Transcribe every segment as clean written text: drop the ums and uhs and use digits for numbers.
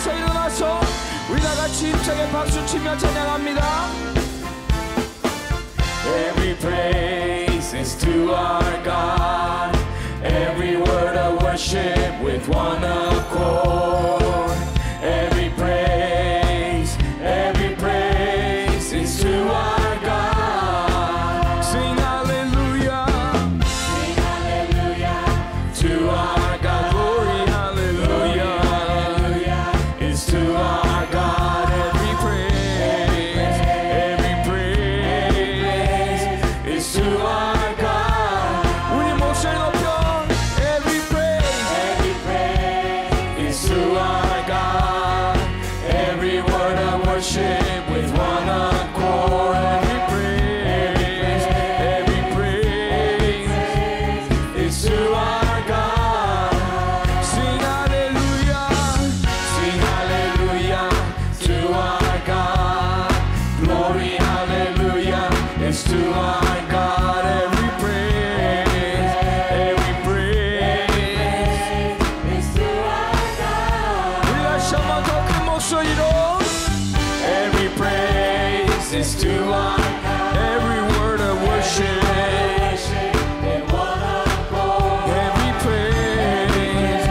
자리에서 일어나서 우리 다같이 힘차게 박수치며 찬양합니다. Every praise is to our God. Every word of worship with one accord. Every praise is to our God. Sing hallelujah. Sing hallelujah to our God. Glory hallelujah. Hallelujah is to our God. Every praise Is to our God. 우리 목소리 높여 every praise Is to our God. Every word of worship with one accord. every praise Is to our God. Sing hallelujah. Sing hallelujah to our God. Glory hallelujah is to our God. Every praise is to our God. 우리 다시 한번 더 큰 목소리로 Every praise is to our God. every word of worship In one accord. every praise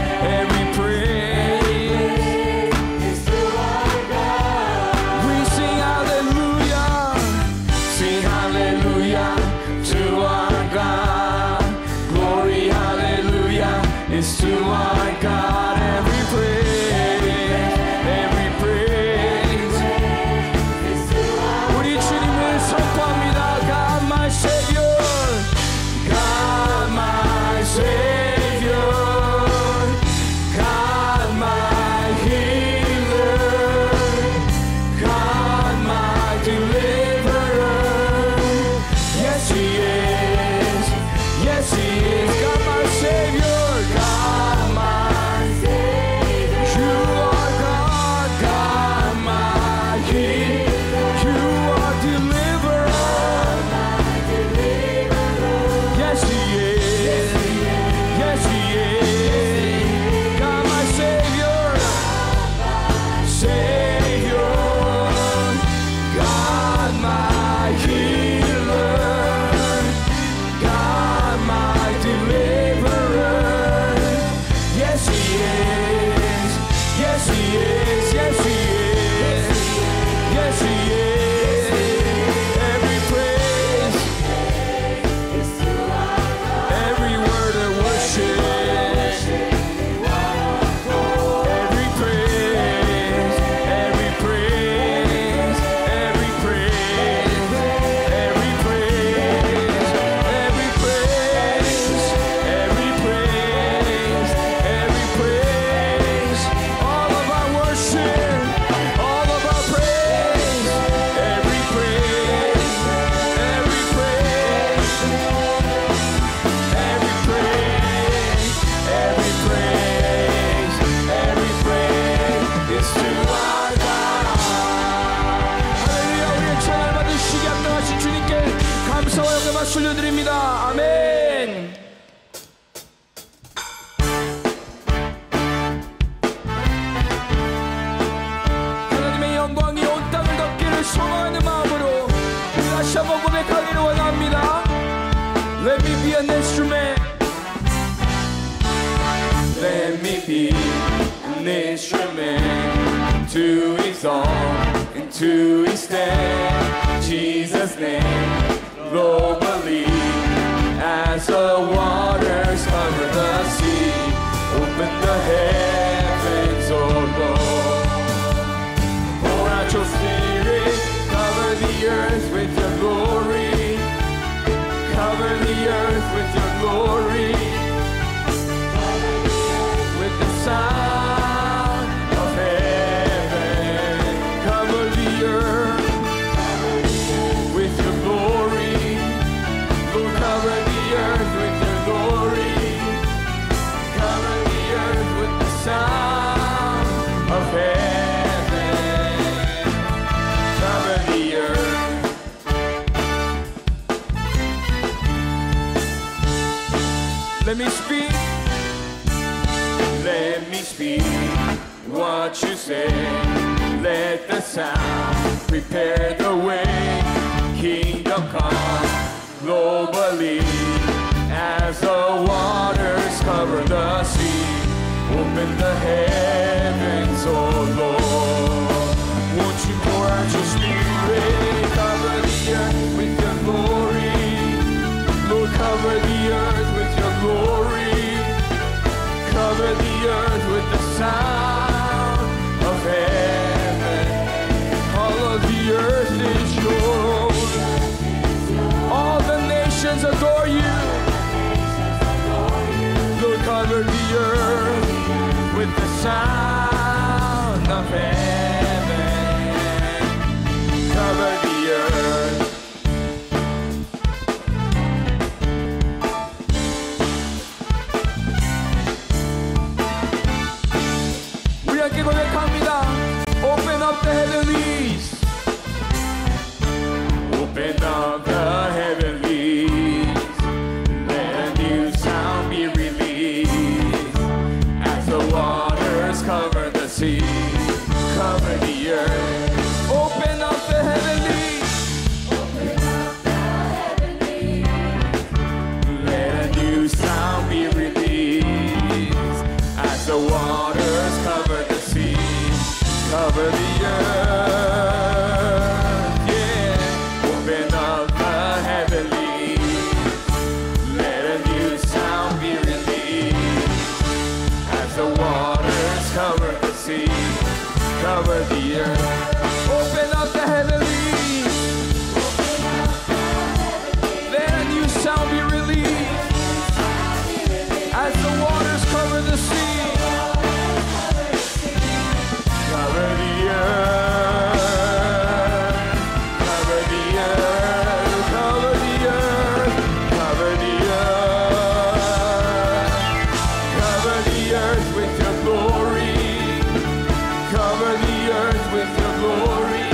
Is to our God. we sing hallelujah. Sing hallelujah to our God. Glory hallelujah is to our God. Every praise is to our 우리 주님을 선포합니다. God my Savior, God my Savior, God my healer, God my deliverer. yes He is, yes He is. God my Savior, God my Savior, you are God, God my healer, you are deliverer. Yes He is, yes He is. God my Savior, Savior, God my healer, God my deliverer. Yes He is, yes He is, yes He is, yes He is. Every praise, every word of worship, every praise, every praise, every praise, every praise, every praise, every praise, every praise, all of our worship, all of our praise, every praise, every praise, every praise, every praise, every praise is to our God. 할렐루야. 우리의 찬양을 받으시기 합당하신 주님께 감사와 영광을 돌려드립니다. 아멘. 하나님의 영광이 온 땅을 덮기를 소망하는 마음으로 우리 다시 한번 고백하기를 원합니다. Let me be an instrument. Let me be an instrument to His song and to His stand. Jesus' name globally as the waters cover the sea. Open the heavens, oh Lord. Pour out your Spirit, cover the earth with your glory. Cover the earth with your glory. With the sound of heaven, cover the earth with your glory. Lord, cover the earth with your glory. what you say. Let the sound prepare the way. Kingdom come globally as the waters cover the sea. Open the heavens, oh Lord. Won't you pour out your spirit? Cover the earth with your glory. Lord, cover the earth with your glory. Cover the earth with the sound of heaven. All of the earth is yours. All the nations adore you. Lord, cover the earth with the sound of heaven. Cover the earth. 우리 함께 고백합니다. Open up the heavenlies. Open up the heavenlies. Let a new sound be released as the waters cover the sea. Cover the earth. Open up the heavenlies. Let a new sound be released as the waters cover the sea. Cover the earth, yeah. Open up the heavenlies. Let a new sound be released as the waters cover the sea. Cover the earth. Open up the heavenlies. Let a new sound be released as the waters cover the sea. Cover the earth. Cover the earth. Cover the earth. Cover the earth. Cover the earth with your glory. Cover the earth with your glory.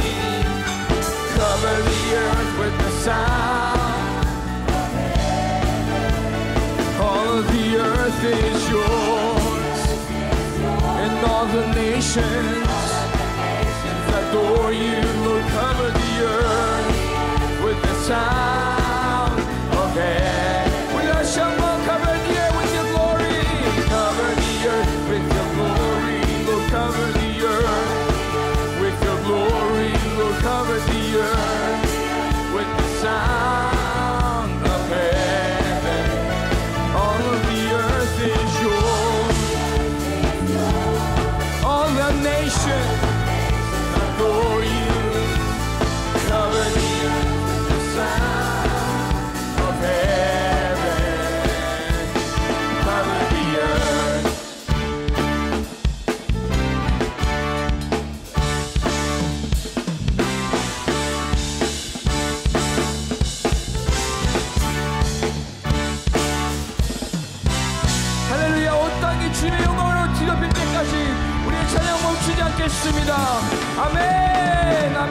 Cover the earth with the sound. All of the earth is yours, and all the nations adore you. Lord, cover the earth with the sound of heaven. 우리 다시 한번 cover the earth with your glory. Cover the earth with your glory. Lord, cover the earth with your glory. Lord, cover the earth with the sound of heaven. All of the earth is yours. All the nations adore you. Cover the earth with the sound of heaven. Cover the earth. 할렐루야. 온 땅이 주님의 영광으로 뒤덮일 때까지 우리의 찬양 멈추지 않겠습니다. 아멘. 아멘.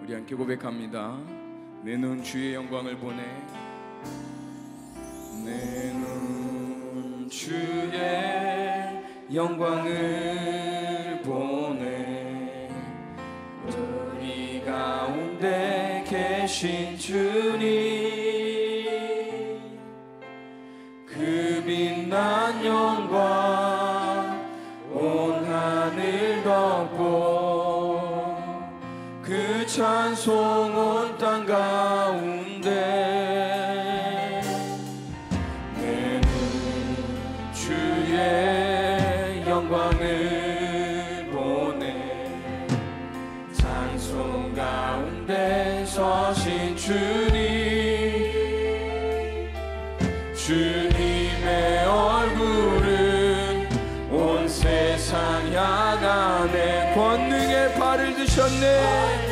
우리 함께 고백합니다. 내 눈 주의 영광을 보네. 내 눈 주의 영광을 보네. 우리 가운데 계신 주님, 그 빛난 영광 온 하늘 덮고, 그 찬송 온 땅 가운데. 내 눈 주의 영광을 보네. 찬송 가운데 서신 주님, 주님의 얼굴은 온 세상 향하네. 권능의 발을 드셨네.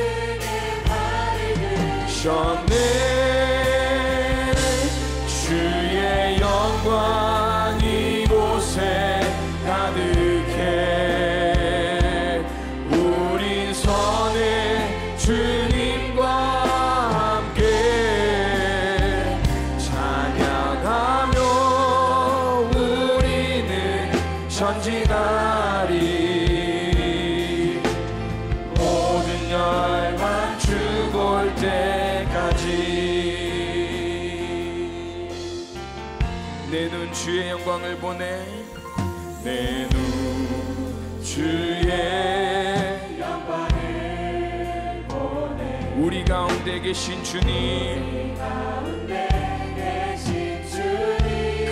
주의 영광 이곳에 가득해. 우린 선에 내 눈 주의 영광을 보네. 내 눈 주의 영광을 보네. 우리 가운데 계신 주님,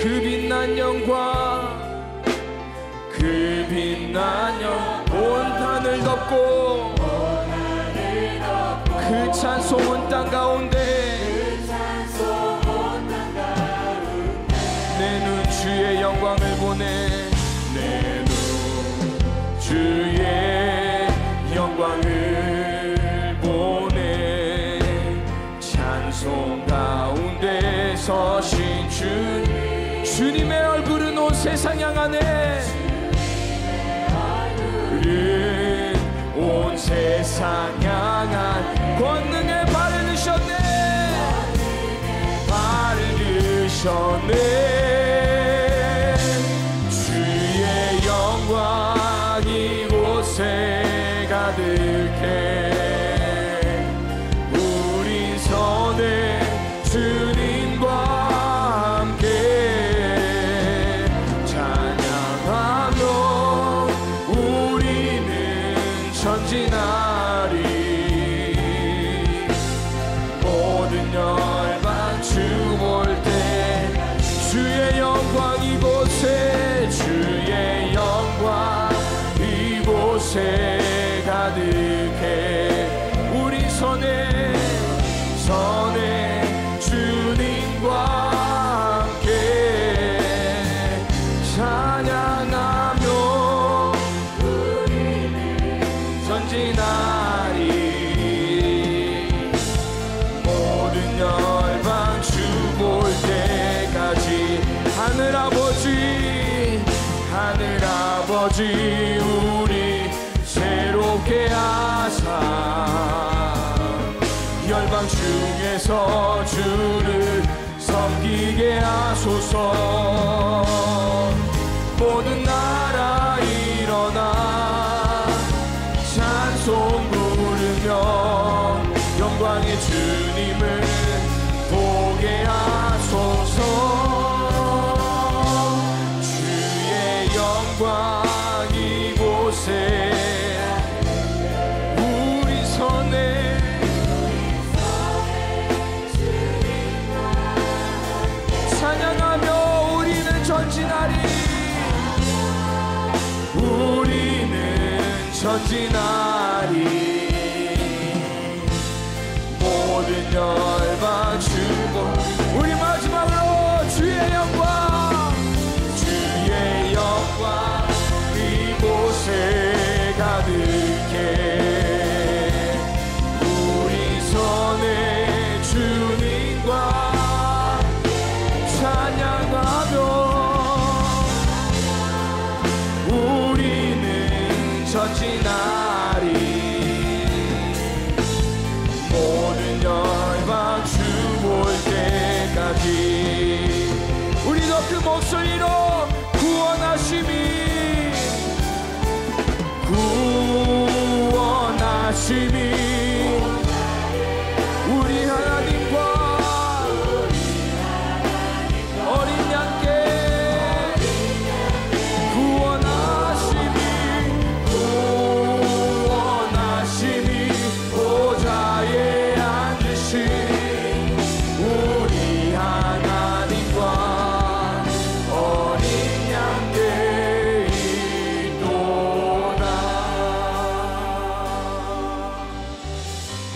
그 빛난 영광, 그 빛난 영광 온 하늘 덮고, 그 찬송은 땅 가운데. 내 눈 주의 영광을 보네. 내 눈 주의 영광을 보네. 찬송 가운데 서신 주님의 얼굴은 온 세상 향하네. 온 세상 향한 권능의 발을 드셨네. 발을 드셨네. 주의 영광 이곳에 가득해. 우린 선해 주님과 함께 찬양하며 우리는 전진하리. 모든 열방 주 볼 때 주의 영광 이곳에, 주의 영광 이곳에 가득해. 우리 선해 주님과 함께 찬양하며 우리는 전진하리. 모든 열방 주 볼 때까지. 하늘 아버지 우리 새롭게 하사 열방 중에서 주를 섬기게 하소서. 모든 나라 일어나 찬송 부르며 영광의 주님을 보게 하소서. 주의 영광 이곳에 우리 선에 찬양하며 우리는 전진하리. 우리는 전진하리. 모든 열방 주고. 우리 마지막으로 주의 영광, 주의 영광 이곳에 가득해. 우리 선에 주님과 찬양하며 우리는 전진하리. 모든 열방 주 볼 때까지. 우리도 그 목소리로 구원하심이 우리 하나님과 어린 양께 구원하심이 보좌에 앉으신 우리 하나님과 어린 양께 있도다.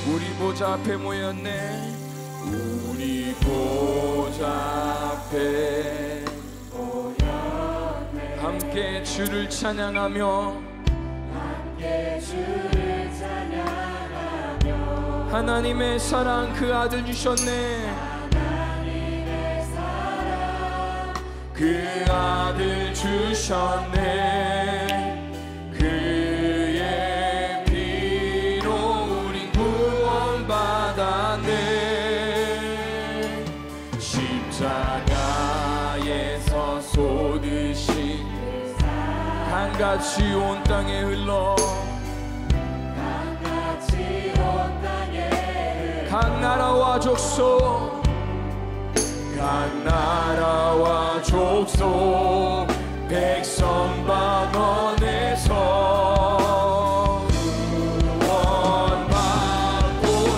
우리 보좌 앞에 모였네. 우리 보좌 앞에 함께 주를 찬양하며 하나님의 사랑 그 아들 주셨네. 그 아들 주셨네. 그의 피로 우린 구원받았네. 십자가에서 쏟으신 강같이 온 땅에 흘러 각 나라와 족속 계속 백성 방언에서 구원받고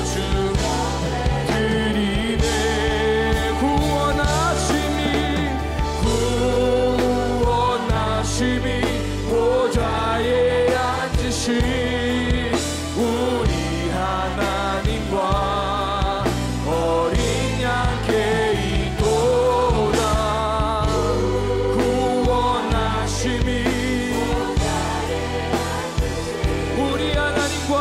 주 드리네. 구원하심이 보좌에 앉으신 우리 하나님과 어린 양께 있도다. 구원하심이 우리 하나님과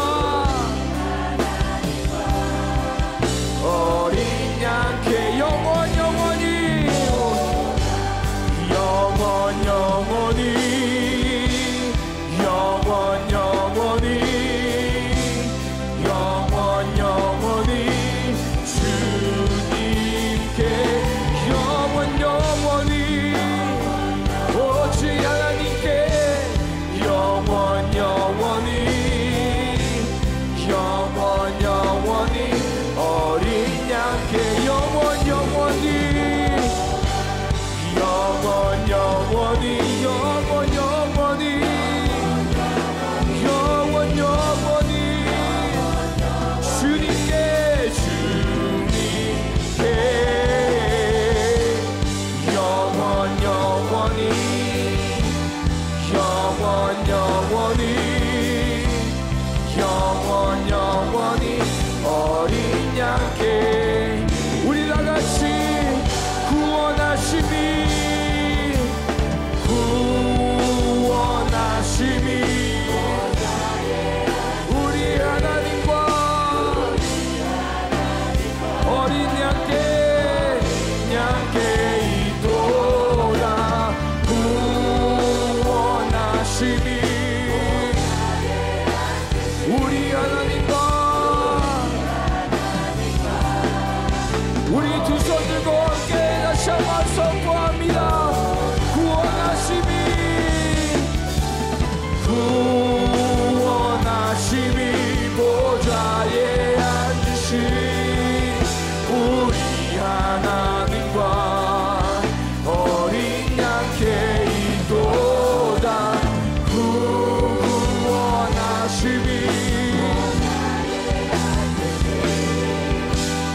어린 양께 영원히 주님께 영원히 오직 하나님께 영원히 어린 양께 영원히 영원히 어린 양께 우리 다같이 구원하심이 우리 하나님과 어린 양께 있도다. 구원하심이 우리 하나님과 우리 두 손 들고 함께 다시 한번 선포합니다. 구원하심이 보좌에 앉으신 우리 하나님과 어린 양께 있도다. 구원하심이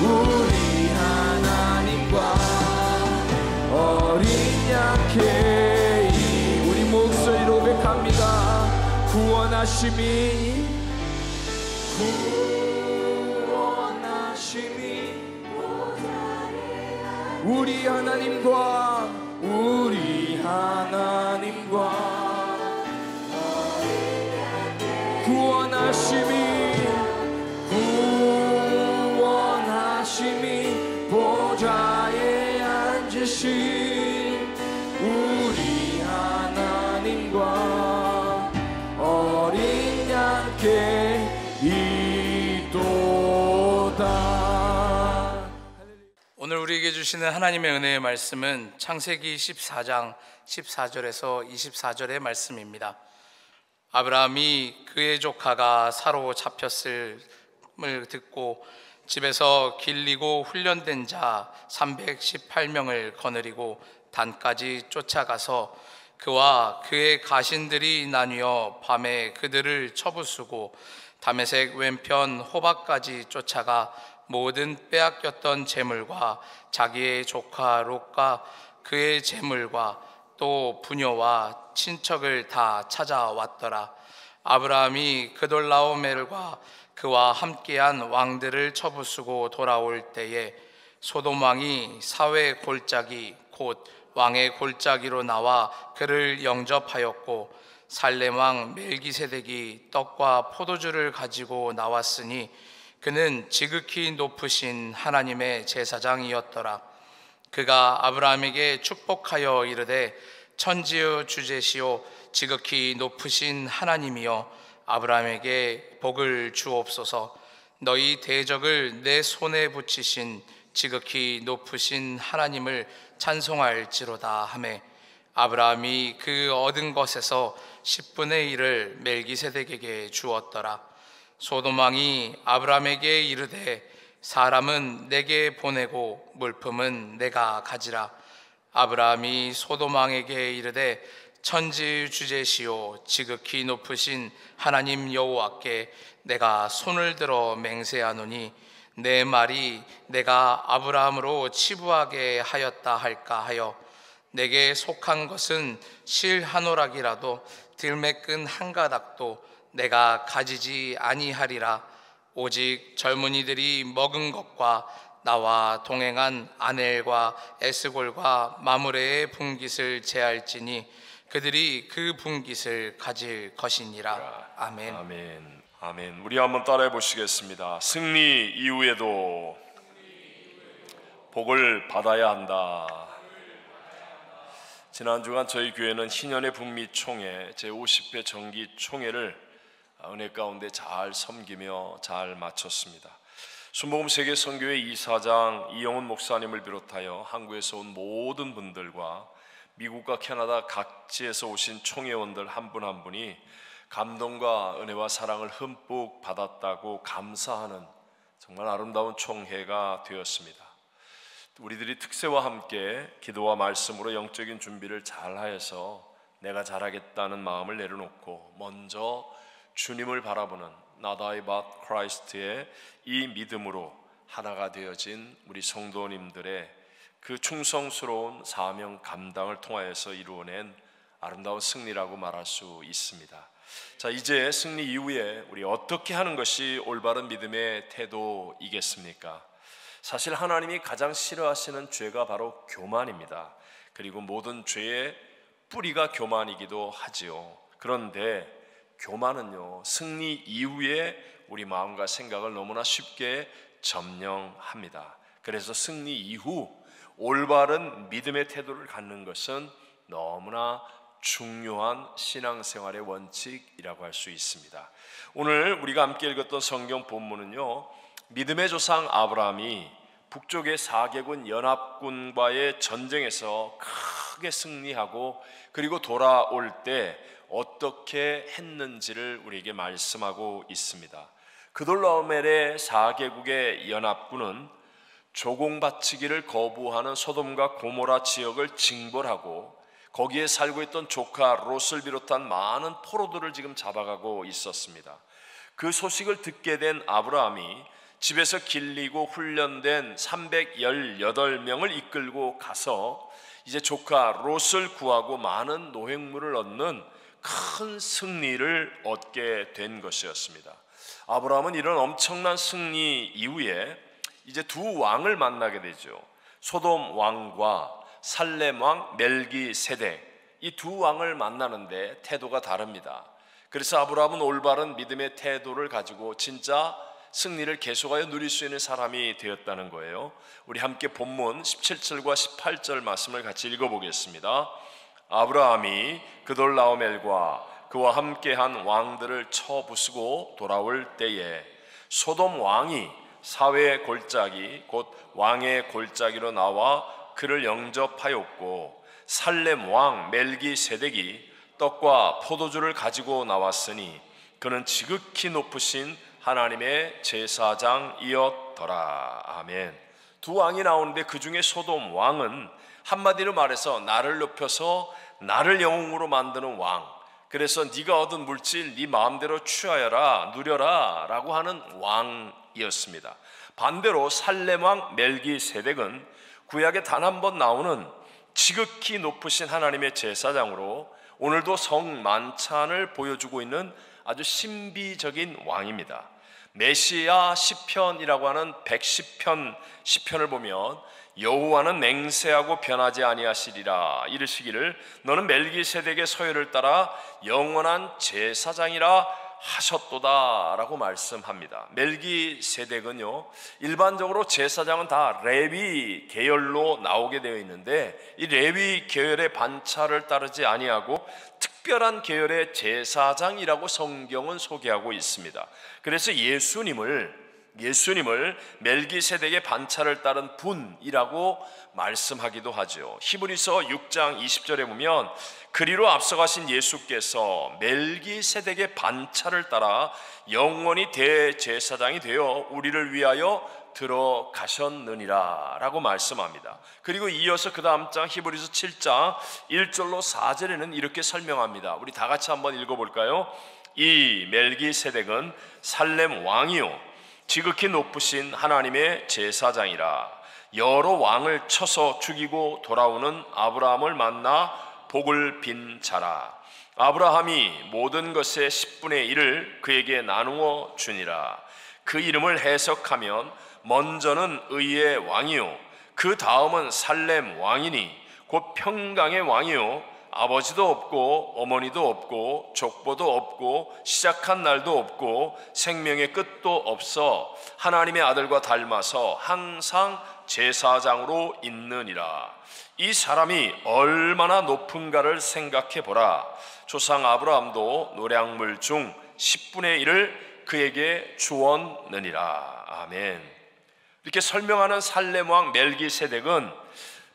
우리 하나님과 어린 양께 우리 목소리로 고백합니다. 구원하심이 우리 하나님과 구원하심이 보좌에 앉으신 우리 하나님과 어린 양께 있도다. 오늘 우리에게 주시는 하나님의 은혜의 말씀은 창세기 14장 14절에서 24절의 말씀입니다. 아브라함이 그의 조카가 사로잡혔음을 듣고 집에서 길리고 훈련된 자 318명을 거느리고 단까지 쫓아가서 그와 그의 가신들이 나뉘어 밤에 그들을 쳐부수고 다메섹 왼편 호박까지 쫓아가 모든 빼앗겼던 재물과 자기의 조카 롯과 그의 재물과 또 부녀와 친척을 다 찾아왔더라. 아브라함이 그돌라오멜과 그와 함께한 왕들을 쳐부수고 돌아올 때에 소돔 왕이 사회 골짜기 곧 왕의 골짜기로 나와 그를 영접하였고 살렘 왕 멜기세덱이 떡과 포도주를 가지고 나왔으니 그는 지극히 높으신 하나님의 제사장이었더라. 그가 아브라함에게 축복하여 이르되 천지의 주제시오 지극히 높으신 하나님이여 아브라함에게 복을 주옵소서. 너희 대적을 내 손에 붙이신 지극히 높으신 하나님을 찬송할지로다 하매 아브라함이 그 얻은 것에서 10분의 1을 멜기세덱에게 주었더라. 소돔 왕이 아브라함에게 이르되 사람은 내게 보내고 물품은 내가 가지라. 아브라함이 소돔 왕에게 이르되 천지 주제시오 지극히 높으신 하나님 여호와께 내가 손을 들어 맹세하노니 내 말이 내가 아브라함으로 치부하게 하였다 할까 하여 내게 속한 것은 실 한 오락이라도 들매끈 한 가닥도 내가 가지지 아니하리라. 오직 젊은이들이 먹은 것과 나와 동행한 아넬과 에스골과 마므레의 분깃을 제할지니 그들이 그 분깃을 가질 것이니라. 아멘. 아멘. 아멘. 우리 한번 따라해 보시겠습니다. 승리 이후에도 복을 받아야 한다. 지난 주간 저희 교회는 희년의 북미 총회 제50회 정기 총회를 은혜 가운데 잘 섬기며 잘 마쳤습니다. 순복음 세계 선교회 이사장 이영훈 목사님을 비롯하여 한국에서 온 모든 분들과 미국과 캐나다 각지에서 오신 총회원들 한 분 한 분이 감동과 은혜와 사랑을 흠뻑 받았다고 감사하는 정말 아름다운 총회가 되었습니다. 우리들이 특세와 함께 기도와 말씀으로 영적인 준비를 잘하여서 내가 잘하겠다는 마음을 내려놓고 먼저 주님을 바라보는 Not I but Christ의 이 믿음으로 하나가 되어진 우리 성도님들의 그 충성스러운 사명 감당을 통하여서 이루어낸 아름다운 승리라고 말할 수 있습니다. 자, 이제 승리 이후에 우리 어떻게 하는 것이 올바른 믿음의 태도이겠습니까? 사실 하나님이 가장 싫어하시는 죄가 바로 교만입니다. 그리고 모든 죄의 뿌리가 교만이기도 하지요. 그런데 교만은요, 승리 이후에 우리 마음과 생각을 너무나 쉽게 점령합니다. 그래서 승리 이후 올바른 믿음의 태도를 갖는 것은 너무나 중요한 신앙생활의 원칙이라고 할 수 있습니다. 오늘 우리가 함께 읽었던 성경 본문은요, 믿음의 조상 아브라함이 북쪽의 4개군 연합군과의 전쟁에서 크게 승리하고 그리고 돌아올 때 어떻게 했는지를 우리에게 말씀하고 있습니다. 그돌라오멜의 4개국의 연합군은 조공바치기를 거부하는 소돔과 고모라 지역을 징벌하고 거기에 살고 있던 조카 롯을 비롯한 많은 포로들을 지금 잡아가고 있었습니다. 그 소식을 듣게 된 아브라함이 집에서 길리고 훈련된 318명을 이끌고 가서 이제 조카 롯을 구하고 많은 노획물을 얻는 큰 승리를 얻게 된 것이었습니다. 아브라함은 이런 엄청난 승리 이후에 이제 두 왕을 만나게 되죠. 소돔 왕과 살렘 왕 멜기세덱, 이 두 왕을 만나는데 태도가 다릅니다. 그래서 아브라함은 올바른 믿음의 태도를 가지고 진짜 승리를 계속하여 누릴 수 있는 사람이 되었다는 거예요. 우리 함께 본문 17절과 18절 말씀을 같이 읽어보겠습니다. 아브라함이 그돌라오멜과 그와 함께한 왕들을 쳐부수고 돌아올 때에 소돔 왕이 사회의 골짜기 곧 왕의 골짜기로 나와 그를 영접하였고 살렘 왕 멜기세덱이 떡과 포도주를 가지고 나왔으니 그는 지극히 높으신 하나님의 제사장이었더라. 아멘. 두 왕이 나오는데 그 중에 소돔 왕은 한마디로 말해서 나를 높여서 나를 영웅으로 만드는 왕, 그래서 네가 얻은 물질 네 마음대로 취하여라 누려라 라고 하는 왕이었습니다. 반대로 살렘 왕 멜기세덱은 구약에 단 한 번 나오는 지극히 높으신 하나님의 제사장으로 오늘도 성만찬을 보여주고 있는 아주 신비적인 왕입니다. 메시아 시편이라고 하는 110편 시편을 보면 여호와는 맹세하고 변하지 아니하시리라 이르시기를 너는 멜기세덱의 서열을 따라 영원한 제사장이라 하셨도다 라고 말씀합니다. 멜기세덱은요, 일반적으로 제사장은 다 레위 계열로 나오게 되어 있는데 이 레위 계열의 반차를 따르지 아니하고 특별한 계열의 제사장이라고 성경은 소개하고 있습니다. 그래서 예수님을 예수님을 멜기세덱의 반차를 따른 분이라고 말씀하기도 하죠. 히브리서 6장 20절에 보면 그리로 앞서가신 예수께서 멜기세덱의 반차를 따라 영원히 대제사장이 되어 우리를 위하여 들어가셨느니라 라고 말씀합니다. 그리고 이어서 그 다음 장 히브리서 7장 1절로 4절에는 이렇게 설명합니다. 우리 다 같이 한번 읽어볼까요? 이 멜기세덱은 살렘 왕이요 지극히 높으신 하나님의 제사장이라. 여러 왕을 쳐서 죽이고 돌아오는 아브라함을 만나 복을 빈 자라. 아브라함이 모든 것의 10분의 1을 그에게 나누어 주니라. 그 이름을 해석하면 먼저는 의의 왕이요 그 다음은 살렘 왕이니 곧 평강의 왕이요 아버지도 없고 어머니도 없고 족보도 없고 시작한 날도 없고 생명의 끝도 없어 하나님의 아들과 닮아서 항상 제사장으로 있느니라. 이 사람이 얼마나 높은가를 생각해 보라. 조상 아브라함도 노량물 중 10분의 1을 그에게 주었느니라. 아멘. 이렇게 설명하는 살렘 왕 멜기세덱은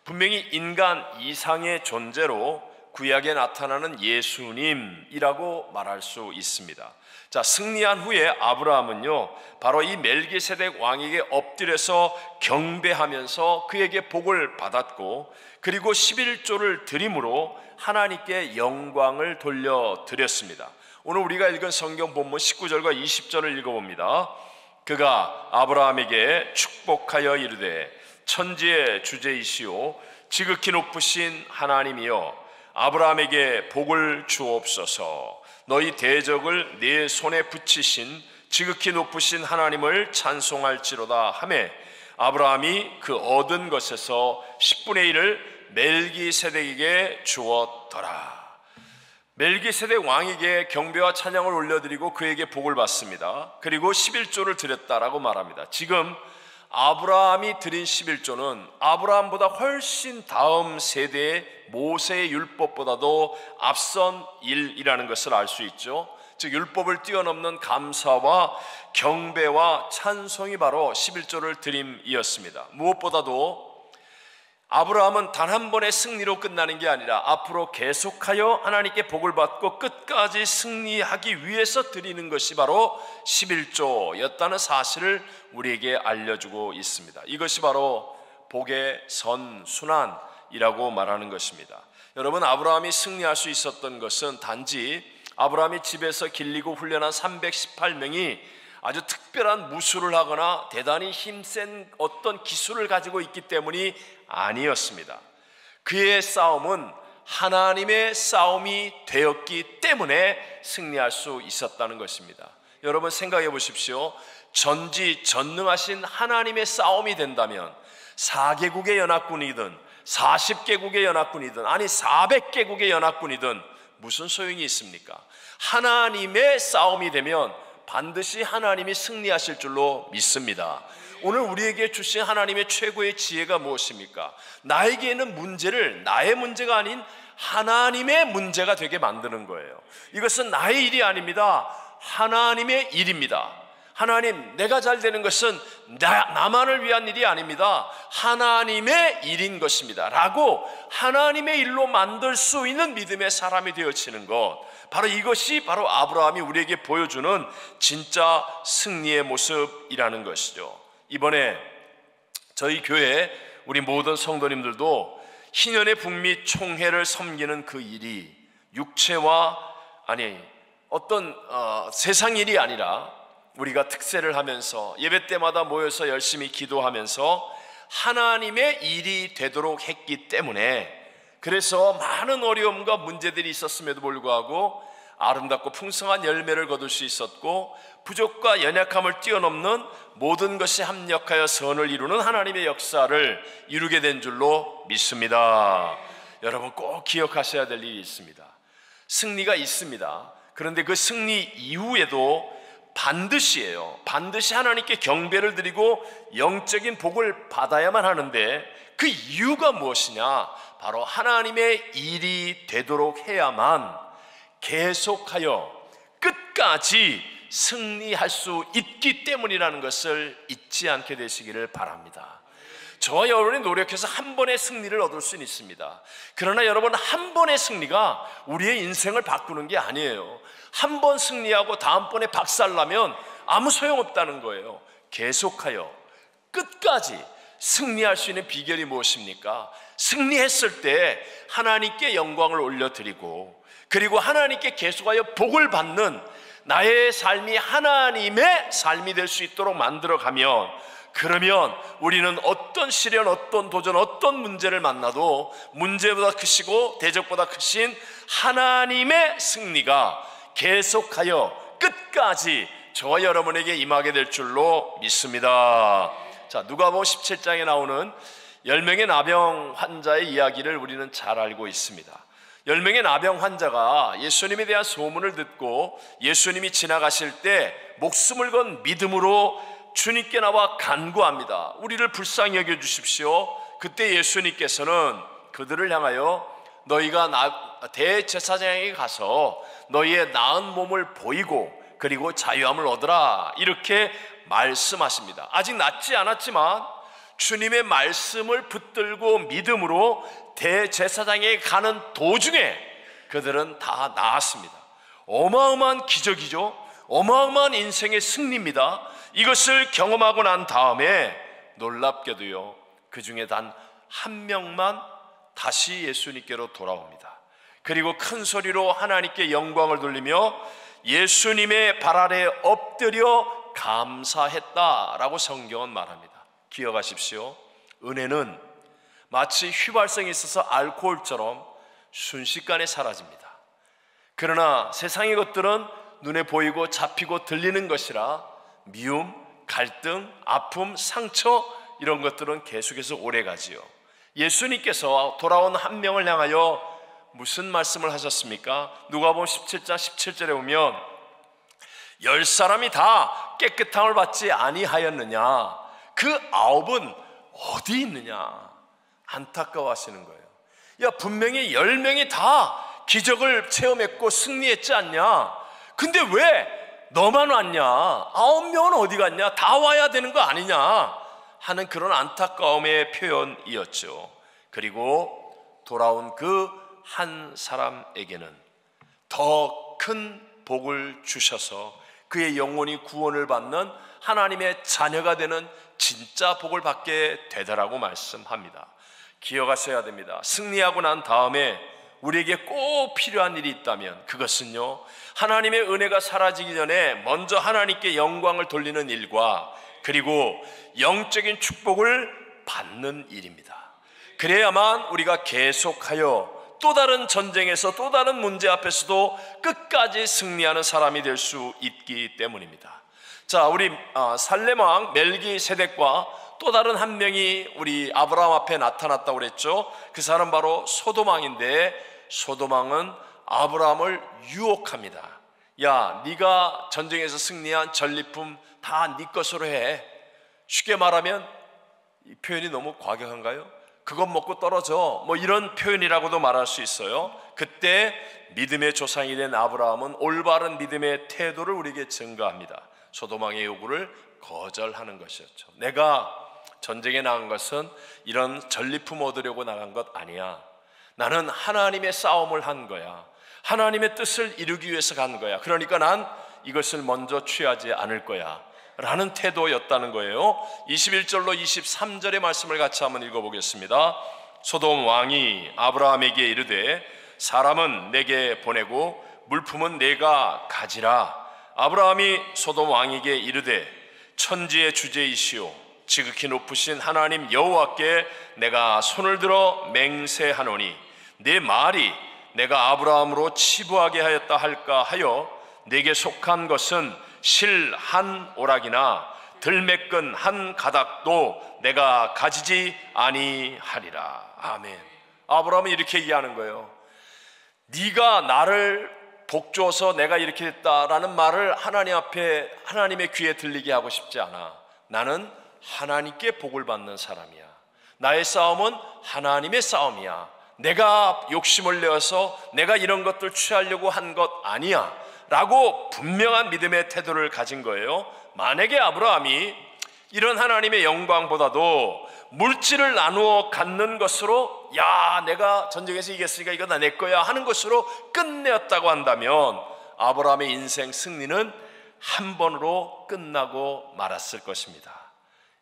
분명히 인간 이상의 존재로 구약에 나타나는 예수님이라고 말할 수 있습니다. 자, 승리한 후에 아브라함은요 바로 이 멜기세덱 왕에게 엎드려서 경배하면서 그에게 복을 받았고 그리고 11조를 드림으로 하나님께 영광을 돌려드렸습니다. 오늘 우리가 읽은 성경 본문 19절과 20절을 읽어봅니다. 그가 아브라함에게 축복하여 이르되 천지의 주제이시오 지극히 높으신 하나님이여 아브라함에게 복을 주옵소서. 너희 대적을 네 손에 붙이신 지극히 높으신 하나님을 찬송할지로다 하매 아브라함이 그 얻은 것에서 10분의 1을 멜기세덱에게 주었더라. 멜기세덱 왕에게 경배와 찬양을 올려드리고 그에게 복을 받습니다. 그리고 11조를 드렸다라고 말합니다. 지금 아브라함이 드린 11조는 아브라함보다 훨씬 다음 세대의 모세의 율법보다도 앞선 일이라는 것을 알 수 있죠. 즉 율법을 뛰어넘는 감사와 경배와 찬송이 바로 11조를 드림이었습니다. 무엇보다도 아브라함은 단 한 번의 승리로 끝나는 게 아니라 앞으로 계속하여 하나님께 복을 받고 끝까지 승리하기 위해서 드리는 것이 바로 11조였다는 사실을 우리에게 알려주고 있습니다. 이것이 바로 복의 선순환이라고 말하는 것입니다. 여러분, 아브라함이 승리할 수 있었던 것은 단지 아브라함이 집에서 길리고 훈련한 318명이 아주 특별한 무술을 하거나 대단히 힘센 어떤 기술을 가지고 있기 때문이 아니었습니다. 그의 싸움은 하나님의 싸움이 되었기 때문에 승리할 수 있었다는 것입니다. 여러분 생각해 보십시오. 전지전능하신 하나님의 싸움이 된다면 4개국의 연합군이든 40개국의 연합군이든 아니 400개국의 연합군이든 무슨 소용이 있습니까? 하나님의 싸움이 되면 반드시 하나님이 승리하실 줄로 믿습니다. 오늘 우리에게 주신 하나님의 최고의 지혜가 무엇입니까? 나에게는 문제를 나의 문제가 아닌 하나님의 문제가 되게 만드는 거예요. 이것은 나의 일이 아닙니다. 하나님의 일입니다. 하나님, 내가 잘 되는 것은 나만을 위한 일이 아닙니다. 하나님의 일인 것입니다 라고 하나님의 일로 만들 수 있는 믿음의 사람이 되어지는 것, 바로 이것이 바로 아브라함이 우리에게 보여주는 진짜 승리의 모습이라는 것이죠. 이번에 저희 교회 우리 모든 성도님들도 희년의 북미 총회를 섬기는 그 일이 육체와 어떤 세상 일이 아니라 우리가 특세를 하면서 예배 때마다 모여서 열심히 기도하면서 하나님의 일이 되도록 했기 때문에, 그래서 많은 어려움과 문제들이 있었음에도 불구하고 아름답고 풍성한 열매를 거둘 수 있었고, 부족과 연약함을 뛰어넘는 모든 것이 합력하여 선을 이루는 하나님의 역사를 이루게 된 줄로 믿습니다. 여러분 꼭 기억하셔야 될 일이 있습니다. 승리가 있습니다. 그런데 그 승리 이후에도 반드시 하나님께 경배를 드리고 영적인 복을 받아야만 하는데, 그 이유가 무엇이냐? 바로 하나님의 일이 되도록 해야만 계속하여 끝까지 승리할 수 있기 때문이라는 것을 잊지 않게 되시기를 바랍니다. 저와 여러분이 노력해서 한 번의 승리를 얻을 수는 있습니다. 그러나 여러분, 한 번의 승리가 우리의 인생을 바꾸는 게 아니에요. 한 번 승리하고 다음번에 박살나면 아무 소용없다는 거예요. 계속하여 끝까지 승리할 수 있는 비결이 무엇입니까? 승리했을 때 하나님께 영광을 올려드리고, 그리고 하나님께 계속하여 복을 받는 나의 삶이 하나님의 삶이 될 수 있도록 만들어가면, 그러면 우리는 어떤 시련, 어떤 도전, 어떤 문제를 만나도 문제보다 크시고 대적보다 크신 하나님의 승리가 계속하여 끝까지 저와 여러분에게 임하게 될 줄로 믿습니다. 자, 누가복음 17장에 나오는 10명의 나병 환자의 이야기를 우리는 잘 알고 있습니다. 10명의 나병 환자가 예수님에 대한 소문을 듣고 예수님이 지나가실 때 목숨을 건 믿음으로 주님께 나와 간구합니다. 우리를 불쌍히 여겨 주십시오. 그때 예수님께서는 그들을 향하여 너희가 대제사장에게 가서 너희의 나은 몸을 보이고 그리고 자유함을 얻으라, 이렇게 말씀하십니다. 아직 낫지 않았지만 주님의 말씀을 붙들고 믿음으로 대제사장에게 가는 도중에 그들은 다 나았습니다. 어마어마한 기적이죠. 어마어마한 인생의 승리입니다. 이것을 경험하고 난 다음에 놀랍게도요, 그 중에 단 한 명만 다시 예수님께로 돌아옵니다. 그리고 큰 소리로 하나님께 영광을 돌리며 예수님의 발 아래 엎드려 감사했다라고 성경은 말합니다. 기억하십시오. 은혜는 마치 휘발성이 있어서 알코올처럼 순식간에 사라집니다. 그러나 세상의 것들은 눈에 보이고 잡히고 들리는 것이라 미움, 갈등, 아픔, 상처, 이런 것들은 계속해서 오래가지요. 예수님께서 돌아온 한 명을 향하여 무슨 말씀을 하셨습니까? 누가복음 17장 17절에 보면 10사람이 다 깨끗함을 받지 아니하였느냐, 그 9은 어디 있느냐, 안타까워하시는 거예요. 야, 분명히 10명이 다 기적을 체험했고 승리했지 않냐? 근데 왜 너만 왔냐? 9명은 어디 갔냐? 다 와야 되는 거 아니냐? 하는 그런 안타까움의 표현이었죠. 그리고 돌아온 그 한 사람에게는 더 큰 복을 주셔서 그의 영혼이 구원을 받는 하나님의 자녀가 되는 진짜 복을 받게 되더라고 말씀합니다. 기억하셔야 됩니다. 승리하고 난 다음에 우리에게 꼭 필요한 일이 있다면 그것은요, 하나님의 은혜가 사라지기 전에 먼저 하나님께 영광을 돌리는 일과 그리고 영적인 축복을 받는 일입니다. 그래야만 우리가 계속하여 또 다른 전쟁에서 또 다른 문제 앞에서도 끝까지 승리하는 사람이 될 수 있기 때문입니다. 자, 우리 살렘왕 멜기세덱과 또 다른 한 명이 우리 아브라함 앞에 나타났다고 그랬죠. 그 사람 바로 소돔왕인데, 소돔왕은 아브라함을 유혹합니다. 야, 네가 전쟁에서 승리한 전리품 다 네 것으로 해. 쉽게 말하면, 이 표현이 너무 과격한가요? 그것 먹고 떨어져, 뭐 이런 표현이라고도 말할 수 있어요. 그때 믿음의 조상이 된 아브라함은 올바른 믿음의 태도를 우리에게 증거합니다. 소돔왕의 요구를 거절하는 것이었죠. 내가 전쟁에 나간 것은 이런 전리품 얻으려고 나간 것 아니야. 나는 하나님의 싸움을 한 거야. 하나님의 뜻을 이루기 위해서 간 거야. 그러니까 난 이것을 먼저 취하지 않을 거야 라는 태도였다는 거예요. 21절로 23절의 말씀을 같이 한번 읽어보겠습니다. 소돔 왕이 아브라함에게 이르되 사람은 내게 보내고 물품은 내가 가지라. 아브라함이 소돔 왕에게 이르되 천지의 주제이시오 지극히 높으신 하나님 여호와께 내가 손을 들어 맹세하노니 내 말이 내가 아브라함으로 치부하게 하였다 할까 하여 내게 속한 것은 실 한 오락이나 들매끈 한 가닥도 내가 가지지 아니하리라. 아멘. 아브라함은 이렇게 얘기하는 거예요. 네가 나를 복 줘서 내가 이렇게 됐다라는 말을 하나님 앞에, 하나님의 귀에 들리게 하고 싶지 않아. 나는 하나님께 복을 받는 사람이야. 나의 싸움은 하나님의 싸움이야. 내가 욕심을 내어서 내가 이런 것들 취하려고 한 것 아니야 라고 분명한 믿음의 태도를 가진 거예요. 만약에 아브라함이 이런 하나님의 영광보다도 물질을 나누어 갖는 것으로, 야, 내가 전쟁에서 이겼으니까 이거 다 내 거야 하는 것으로 끝내었다고 한다면 아브라함의 인생 승리는 한 번으로 끝나고 말았을 것입니다.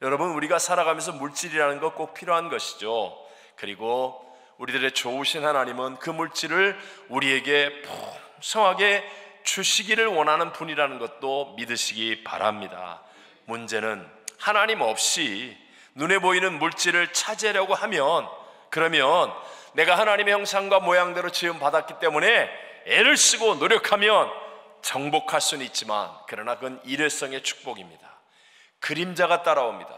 여러분, 우리가 살아가면서 물질이라는 거 꼭 필요한 것이죠. 그리고 우리들의 좋으신 하나님은 그 물질을 우리에게 풍성하게 주시기를 원하는 분이라는 것도 믿으시기 바랍니다. 문제는 하나님 없이 눈에 보이는 물질을 차지하려고 하면, 그러면 내가 하나님의 형상과 모양대로 지음 받았기 때문에 애를 쓰고 노력하면 정복할 수는 있지만, 그러나 그건 일회성의 축복입니다. 그림자가 따라옵니다.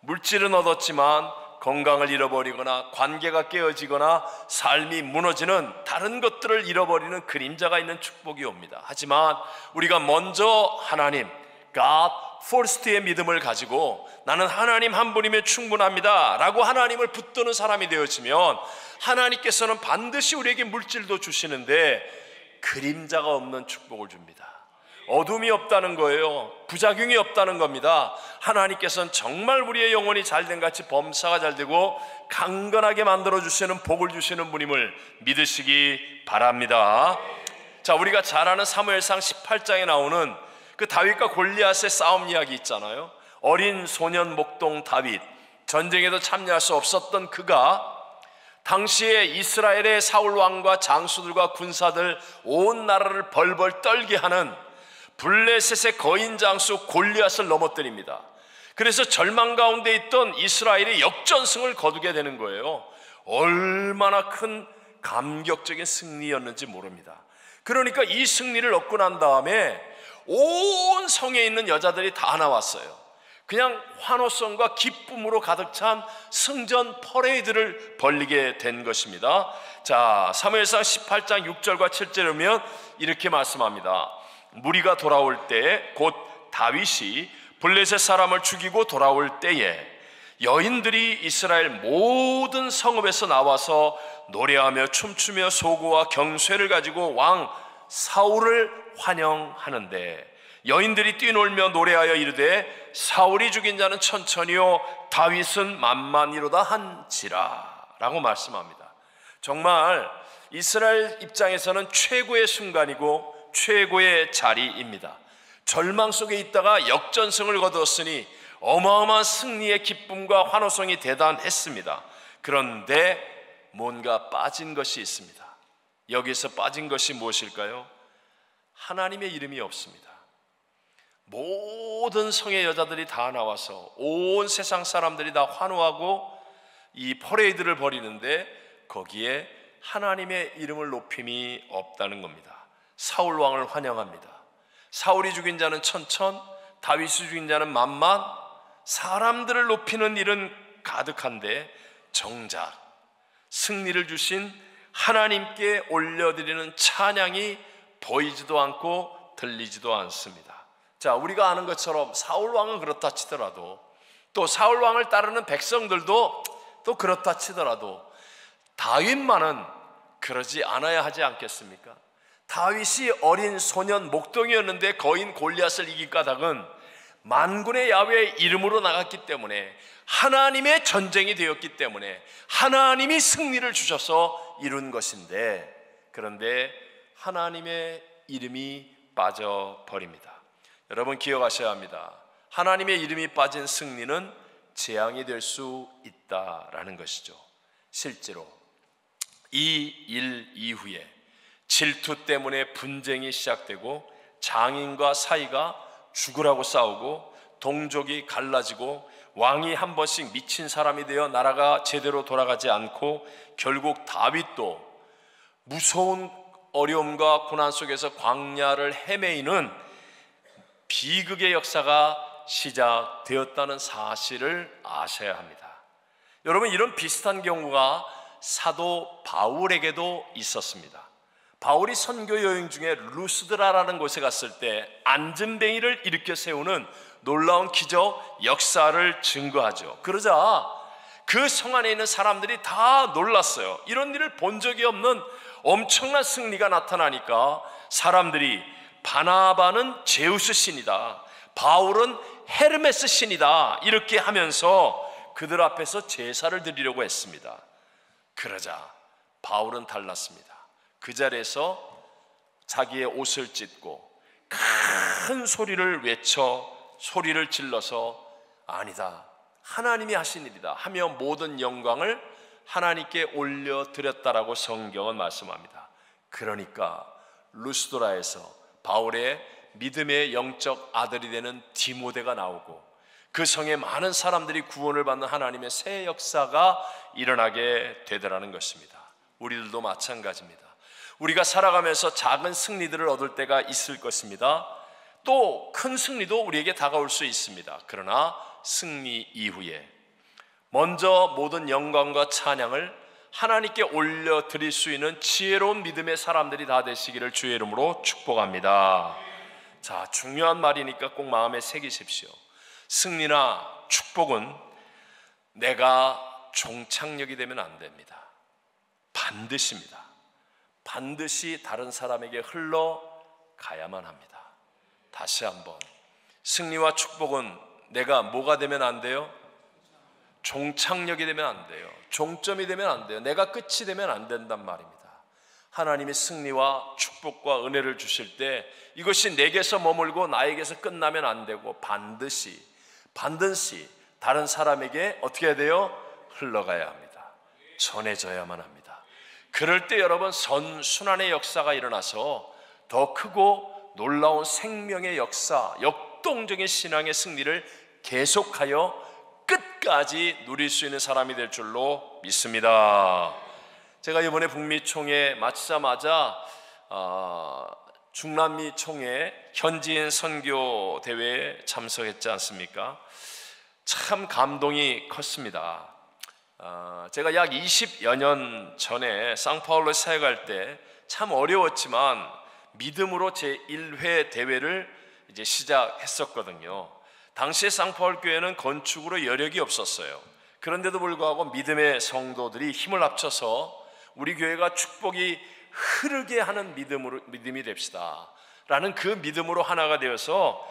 물질은 얻었지만 건강을 잃어버리거나 관계가 깨어지거나 삶이 무너지는 다른 것들을 잃어버리는 그림자가 있는 축복이 옵니다. 하지만 우리가 먼저 하나님, God first의 믿음을 가지고 나는 하나님 한 분이면 충분합니다 라고 하나님을 붙드는 사람이 되어지면 하나님께서는 반드시 우리에게 물질도 주시는데 그림자가 없는 축복을 줍니다. 어둠이 없다는 거예요. 부작용이 없다는 겁니다. 하나님께서는 정말 우리의 영혼이 잘된 같이 범사가 잘되고 강건하게 만들어주시는 복을 주시는 분임을 믿으시기 바랍니다. 자, 우리가 잘 아는 사무엘상 18장에 나오는 그 다윗과 골리앗의 싸움 이야기 있잖아요. 어린 소년 목동 다윗, 전쟁에도 참여할 수 없었던 그가 당시에 이스라엘의 사울 왕과 장수들과 군사들 온 나라를 벌벌 떨게 하는 블레셋의 거인 장수 골리앗을 넘어뜨립니다. 그래서 절망 가운데 있던 이스라엘이 역전승을 거두게 되는 거예요. 얼마나 큰 감격적인 승리였는지 모릅니다. 그러니까 이 승리를 얻고 난 다음에 온 성에 있는 여자들이 다 나왔어요. 그냥 환호성과 기쁨으로 가득 찬 승전 퍼레이드를 벌리게 된 것입니다. 자, 사무엘상 18장 6절과 7절에 보면 이렇게 말씀합니다. 무리가 돌아올 때 곧 다윗이 블레셋 사람을 죽이고 돌아올 때에 여인들이 이스라엘 모든 성읍에서 나와서 노래하며 춤추며 소고와 경쇠를 가지고 왕 사울을 환영하는데 여인들이 뛰놀며 노래하여 이르되 사울이 죽인 자는 천천히요 다윗은 만만이로다 한지라 라고 말씀합니다. 정말 이스라엘 입장에서는 최고의 순간이고 최고의 자리입니다. 절망 속에 있다가 역전승을 거두었으니 어마어마한 승리의 기쁨과 환호성이 대단했습니다. 그런데 뭔가 빠진 것이 있습니다. 여기서 빠진 것이 무엇일까요? 하나님의 이름이 없습니다. 모든 성의 여자들이 다 나와서 온 세상 사람들이 다 환호하고 이 퍼레이드를 벌이는데 거기에 하나님의 이름을 높임이 없다는 겁니다. 사울 왕을 환영합니다. 사울이 죽인 자는 천천, 다윗이 죽인 자는 만만, 사람들을 높이는 일은 가득한데 정작 승리를 주신 하나님께 올려드리는 찬양이 보이지도 않고 들리지도 않습니다. 자, 우리가 아는 것처럼 사울 왕은 그렇다 치더라도, 또 사울 왕을 따르는 백성들도 또 그렇다 치더라도 다윗만은 그러지 않아야 하지 않겠습니까? 다윗이 어린 소년 목동이었는데 거인 골리앗을 이길 까닭은 만군의 야훼의 이름으로 나갔기 때문에, 하나님의 전쟁이 되었기 때문에 하나님이 승리를 주셔서 이룬 것인데, 그런데 하나님의 이름이 빠져버립니다. 여러분 기억하셔야 합니다. 하나님의 이름이 빠진 승리는 재앙이 될 수 있다라는 것이죠. 실제로 이 일 이후에 질투 때문에 분쟁이 시작되고 장인과 사이가 죽으라고 싸우고 동족이 갈라지고 왕이 한 번씩 미친 사람이 되어 나라가 제대로 돌아가지 않고 결국 다윗도 무서운 어려움과 고난 속에서 광야를 헤매이는 비극의 역사가 시작되었다는 사실을 아셔야 합니다. 여러분, 이런 비슷한 경우가 사도 바울에게도 있었습니다. 바울이 선교 여행 중에 루스드라라는 곳에 갔을 때 안전뱅이를 일으켜 세우는 놀라운 기적 역사를 증거하죠. 그러자 그 성 안에 있는 사람들이 다 놀랐어요. 이런 일을 본 적이 없는 엄청난 승리가 나타나니까 사람들이 바나바는 제우스 신이다, 바울은 헤르메스 신이다, 이렇게 하면서 그들 앞에서 제사를 드리려고 했습니다. 그러자 바울은 달랐습니다. 그 자리에서 자기의 옷을 찢고 큰 소리를 외쳐 소리를 질러서 아니다, 하나님이 하신 일이다 하며 모든 영광을 하나님께 올려드렸다라고 성경은 말씀합니다. 그러니까 루스드라에서 바울의 믿음의 영적 아들이 되는 디모데가 나오고 그 성에 많은 사람들이 구원을 받는 하나님의 새 역사가 일어나게 되더라는 것입니다. 우리들도 마찬가지입니다. 우리가 살아가면서 작은 승리들을 얻을 때가 있을 것입니다. 또 큰 승리도 우리에게 다가올 수 있습니다. 그러나 승리 이후에 먼저 모든 영광과 찬양을 하나님께 올려드릴 수 있는 지혜로운 믿음의 사람들이 다 되시기를 주의 이름으로 축복합니다. 자, 중요한 말이니까 꼭 마음에 새기십시오. 승리나 축복은 내가 종착역이 되면 안 됩니다. 반드시입니다. 반드시 다른 사람에게 흘러가야만 합니다. 다시 한번, 승리와 축복은 내가 뭐가 되면 안 돼요? 종착역이 되면 안 돼요. 종점이 되면 안 돼요. 내가 끝이 되면 안 된단 말입니다. 하나님이 승리와 축복과 은혜를 주실 때 이것이 내게서 머물고 나에게서 끝나면 안 되고 반드시 다른 사람에게 어떻게 해야 돼요? 흘러가야 합니다. 전해져야만 합니다. 그럴 때 여러분, 선순환의 역사가 일어나서 더 크고 놀라운 생명의 역사, 역동적인 신앙의 승리를 계속하여 끝까지 누릴 수 있는 사람이 될 줄로 믿습니다. 제가 이번에 북미 총회 마치자마자 중남미 총회 현지인 선교 대회에 참석했지 않습니까? 참 감동이 컸습니다. 제가 약 20여 년 전에 상파울로에 사역할 때 참 어려웠지만 믿음으로 제1회 대회를 이제 시작했었거든요. 당시에 상파울 교회는 건축으로 여력이 없었어요. 그런데도 불구하고 믿음의 성도들이 힘을 합쳐서 우리 교회가 축복이 흐르게 하는 믿음이 됩시다 라는 그 믿음으로 하나가 되어서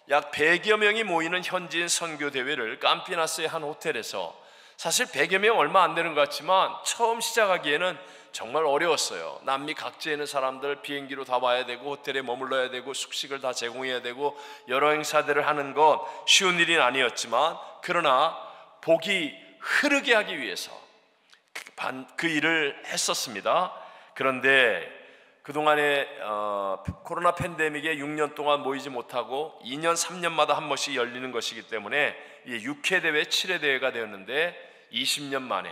약 100여 명이 모이는 현지인 선교 대회를 캄피나스의 한 호텔에서, 사실 100여 명 얼마 안 되는 것 같지만 처음 시작하기에는 정말 어려웠어요. 남미 각지에 있는 사람들 비행기로 다 와야 되고 호텔에 머물러야 되고 숙식을 다 제공해야 되고 여러 행사들을 하는 것 쉬운 일이 아니었지만, 그러나 복이 흐르게 하기 위해서 그 일을 했었습니다. 그런데 그동안에 코로나 팬데믹에 6년 동안 모이지 못하고 2년 3년마다 한 번씩 열리는 것이기 때문에 6회 대회 7회 대회가 되었는데 20년 만에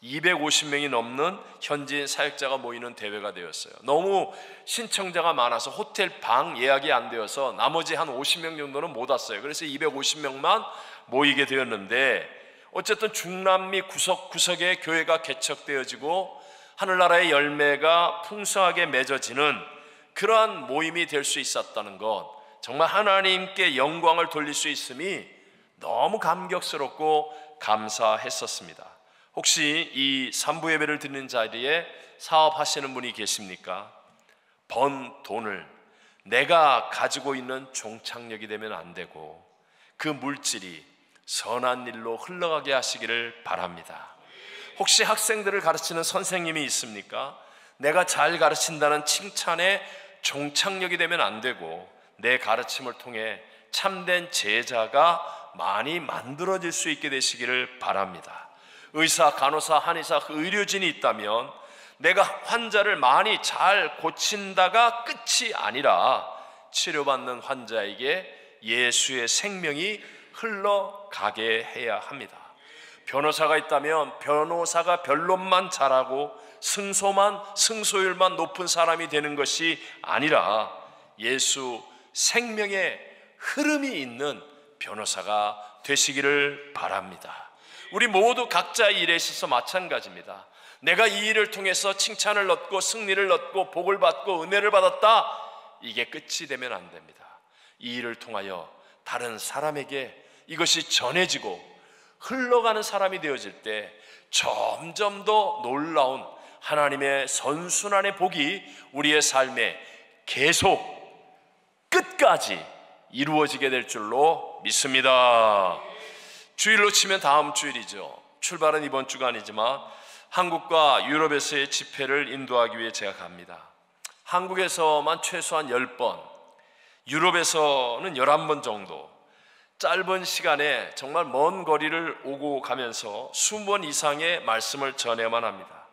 250명이 넘는 현지인 사역자가 모이는 대회가 되었어요. 너무 신청자가 많아서 호텔 방 예약이 안 되어서 나머지 한 50명 정도는 못 왔어요. 그래서 250명만 모이게 되었는데, 어쨌든 중남미 구석구석에 교회가 개척되어지고 하늘나라의 열매가 풍성하게 맺어지는 그러한 모임이 될 수 있었다는 것, 정말 하나님께 영광을 돌릴 수 있음이 너무 감격스럽고 감사했었습니다. 혹시 이 3부 예배를 드리는 자리에 사업하시는 분이 계십니까? 번 돈을 내가 가지고 있는 종착역이 되면 안 되고 그 물질이 선한 일로 흘러가게 하시기를 바랍니다. 혹시 학생들을 가르치는 선생님이 있습니까? 내가 잘 가르친다는 칭찬에 종착역이 되면 안 되고 내 가르침을 통해 참된 제자가 많이 만들어질 수 있게 되시기를 바랍니다. 의사, 간호사, 한의사, 의료진이 있다면 내가 환자를 많이 잘 고친다가 끝이 아니라 치료받는 환자에게 예수의 생명이 흘러가게 해야 합니다. 변호사가 있다면 변호사가 변론만 잘하고 승소율만 높은 사람이 되는 것이 아니라 예수 생명의 흐름이 있는 변호사가 되시기를 바랍니다. 우리 모두 각자의 일에 있어서 마찬가지입니다. 내가 이 일을 통해서 칭찬을 얻고 승리를 얻고 복을 받고 은혜를 받았다, 이게 끝이 되면 안 됩니다. 이 일을 통하여 다른 사람에게 이것이 전해지고 흘러가는 사람이 되어질 때 점점 더 놀라운 하나님의 선순환의 복이 우리의 삶에 계속 끝까지 이루어지게 될 줄로 믿습니다. 주일로 치면 다음 주일이죠. 출발은 이번 주가 아니지만 한국과 유럽에서의 집회를 인도하기 위해 제가 갑니다. 한국에서만 최소한 10번, 유럽에서는 11번 정도, 짧은 시간에 정말 먼 거리를 오고 가면서 20번 이상의 말씀을 전해야만 합니다.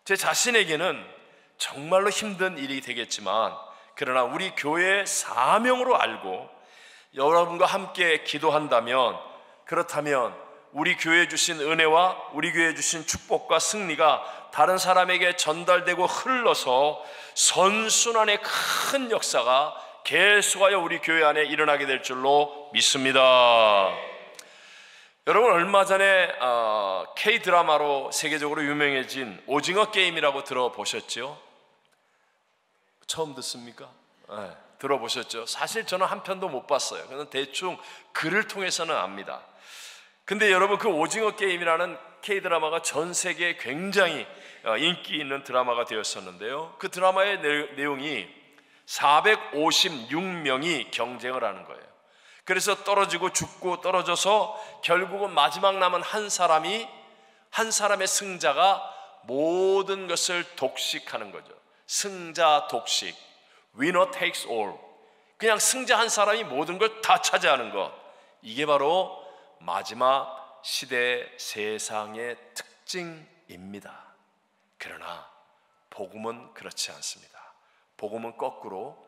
제 자신에게는 정말로 힘든 일이 되겠지만, 그러나 우리 교회의 사명으로 알고 여러분과 함께 기도한다면, 그렇다면 우리 교회에 주신 은혜와 우리 교회에 주신 축복과 승리가 다른 사람에게 전달되고 흘러서 선순환의 큰 역사가 계속하여 우리 교회 안에 일어나게 될 줄로 믿습니다. 여러분, 얼마 전에 K-드라마로 세계적으로 유명해진 오징어 게임이라고 들어보셨죠? 처음 듣습니까? 네, 들어보셨죠? 사실 저는 한 편도 못 봤어요. 그냥 대충 글을 통해서는 압니다. 근데 여러분, 그 오징어 게임이라는 K-드라마가 전 세계에 굉장히 인기 있는 드라마가 되었었는데요, 그 드라마의 내용이 456명이 경쟁을 하는 거예요. 그래서 떨어지고 죽고 떨어져서 결국은 마지막 남은 한 사람의 승자가 모든 것을 독식하는 거죠. 승자 독식, winner takes all. 그냥 승자 한 사람이 모든 걸 다 차지하는 것, 이게 바로 마지막 시대 세상의 특징입니다. 그러나 복음은 그렇지 않습니다. 복음은 거꾸로